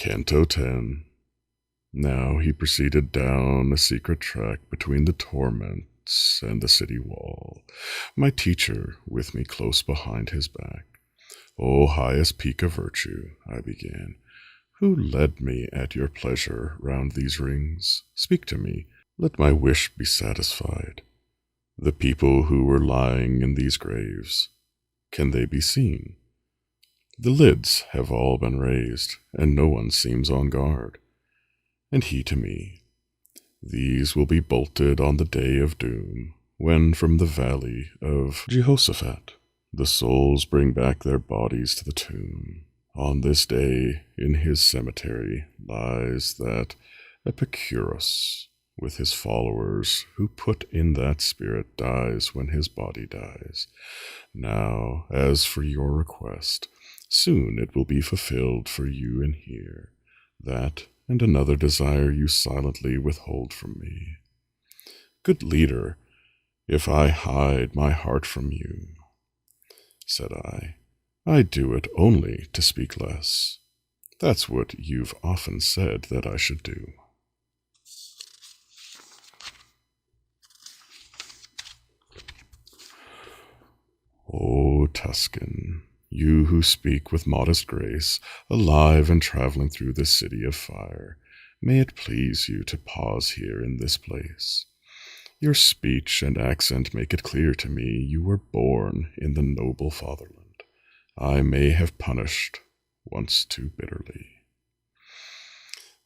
Canto 10. Now he proceeded down a secret track between the torments and the city wall, my teacher with me close behind his back. O highest peak of virtue, I began, who led me at your pleasure round these rings? Speak to me, let my wish be satisfied. The people who were lying in these graves, can they be seen? The lids have all been raised, and no one seems on guard. And he to me, these will be bolted on the day of doom, when from the valley of Jehoshaphat the souls bring back their bodies to the tomb. On this day in his cemetery lies that Epicurus with his followers, who put in that spirit dies when his body dies. Now, as for your request, soon it will be fulfilled for you in here. That and another desire you silently withhold from me. Good leader, if I hide my heart from you, said I do it only to speak less. That's what you've often said that I should do. O Tuscan, you who speak with modest grace, alive and traveling through this city of fire, may it please you to pause here in this place. Your speech and accent make it clear to me you were born in the noble fatherland I may have punished once too bitterly.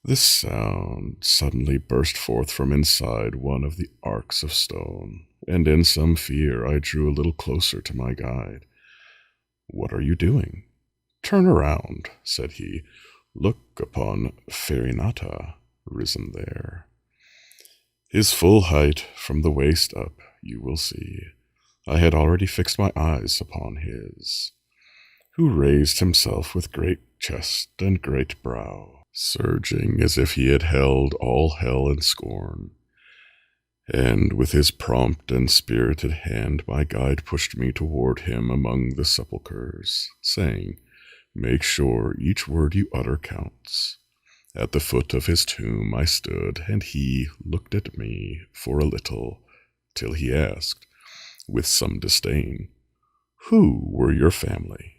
This sound suddenly burst forth from inside one of the arcs of stone, and in some fear I drew a little closer to my guide. What are you doing? Turn around, said he. Look upon Farinata risen there. His full height from the waist up you will see. I had already fixed my eyes upon his, who raised himself with great chest and great brow, surging as if he had held all hell in scorn. And with his prompt and spirited hand my guide pushed me toward him among the sepulchres, saying, Make sure each word you utter counts. At the foot of his tomb I stood, and he looked at me for a little, till he asked, with some disdain, Who were your family?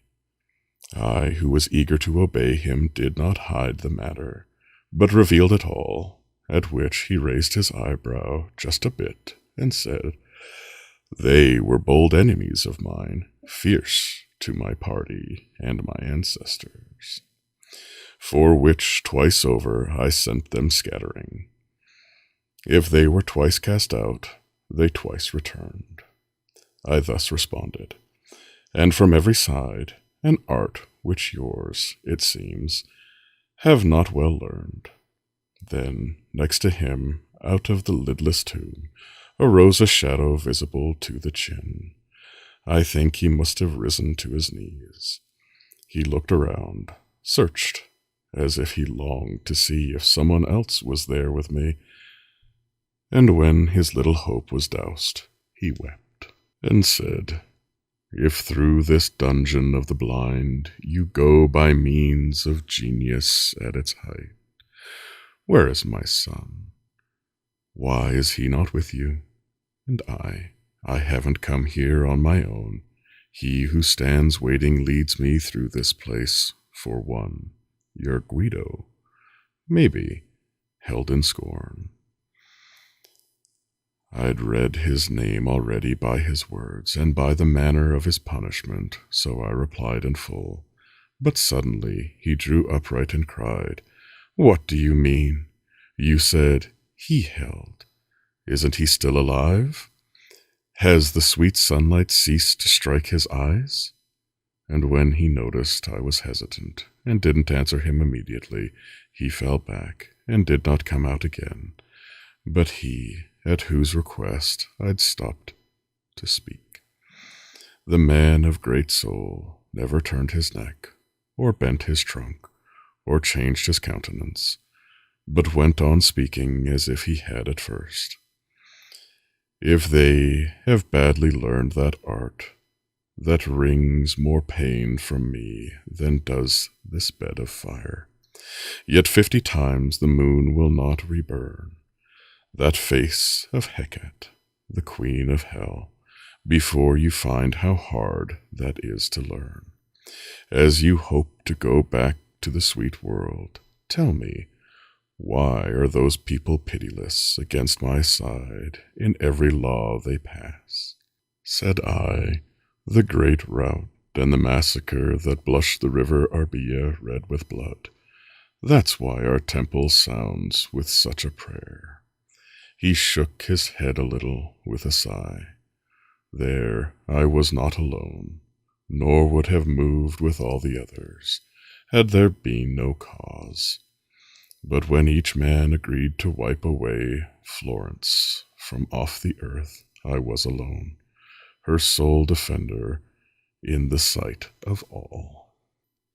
I, who was eager to obey him, did not hide the matter, but revealed it all, at which he raised his eyebrow just a bit, and said, They were bold enemies of mine, fierce to my party and my ancestors, for which twice over I sent them scattering. If they were twice cast out, they twice returned. I thus responded, and from every side, an art which yours, it seems, have not well learned. Then, next to him, out of the lidless tomb, arose a shadow visible to the chin. I think he must have risen to his knees. He looked around, searched, as if he longed to see if someone else was there with me, and when his little hope was doused, he wept, and said, If through this dungeon of the blind you go by means of genius at its height, where is my son? Why is he not with you? And I haven't come here on my own. He who stands waiting leads me through this place, for one, your Guido, maybe, held in scorn. I'd read his name already by his words, and by the manner of his punishment, so I replied in full. But suddenly he drew upright and cried, What do you mean? You said he held. Isn't he still alive? Has the sweet sunlight ceased to strike his eyes? And when he noticed I was hesitant, and didn't answer him immediately, he fell back, and did not come out again. But he, at whose request I'd stopped to speak, the man of great soul, never turned his neck, or bent his trunk, or changed his countenance, but went on speaking as if he had at first. If they have badly learned that art, that wrings more pain from me than does this bed of fire, Yet 50 times the moon will not reburn that face of Hecate, the queen of hell, before you find how hard that is to learn. As you hope to go back to the sweet world, tell me, why are those people pitiless against my side in every law they pass? Said I, the great rout and the massacre that blushed the river Arbia red with blood. That's why our temple sounds with such a prayer. He shook his head a little with a sigh. There I was not alone, nor would have moved with all the others, had there been no cause. But when each man agreed to wipe away Florence from off the earth, I was alone, her sole defender in the sight of all.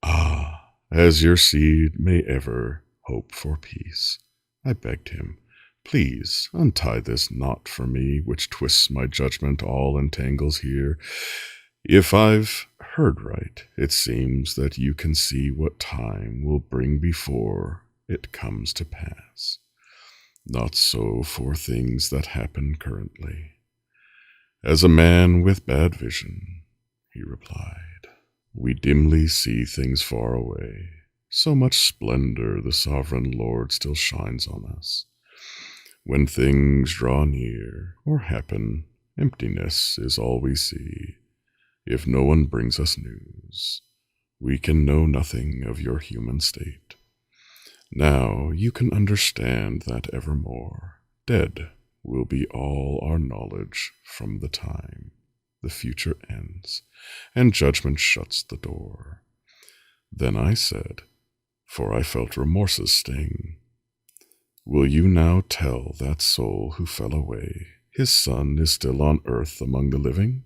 Ah, as your seed may ever hope for peace, I begged him, please untie this knot for me which twists my judgment all entangles here. If I've heard right, it seems that you can see what time will bring before it comes to pass. Not so for things that happen currently. As a man with bad vision, he replied, we dimly see things far away. So much splendor the sovereign Lord still shines on us. When things draw near or happen, emptiness is all we see. If no one brings us news, we can know nothing of your human state. Now you can understand that evermore dead will be all our knowledge from the time the future ends and judgment shuts the door. Then I said, for I felt remorse's sting, will you now tell that soul who fell away his son is still on earth among the living?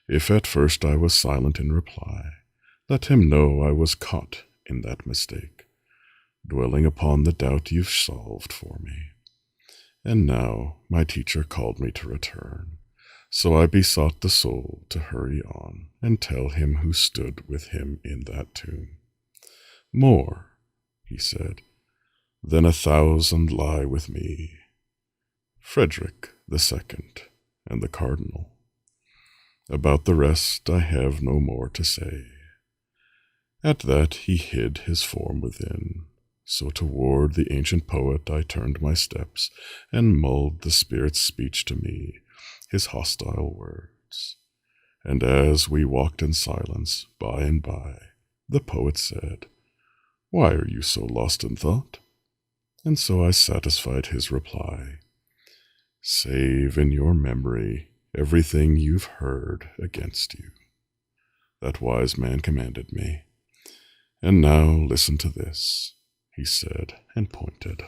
If at first I was silent in reply, let him know I was caught in that mistake, dwelling upon the doubt you've solved for me. And now my teacher called me to return, so I besought the soul to hurry on and tell him who stood with him in that tomb. More, he said, than 1,000 lie with me, Frederick II and the Cardinal. About the rest I have no more to say. At that he hid his form within, so toward the ancient poet I turned my steps, and mulled the spirit's speech to me, his hostile words. And as we walked in silence, by and by, the poet said, why are you so lost in thought? And so I satisfied his reply, save in your memory everything you've heard against you. That wise man commanded me. And now listen to this, he said, and pointed.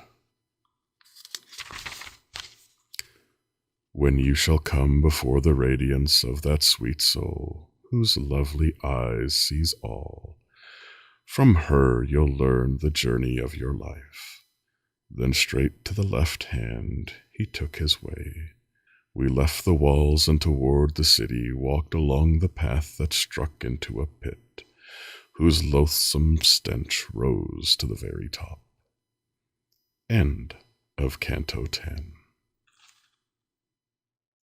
When you shall come before the radiance of that sweet soul, whose lovely eyes sees all, from her you'll learn the journey of your life. Then straight to the left hand he took his way. We left the walls and toward the city walked along the path that struck into a pit, whose loathsome stench rose to the very top. End of Canto 10.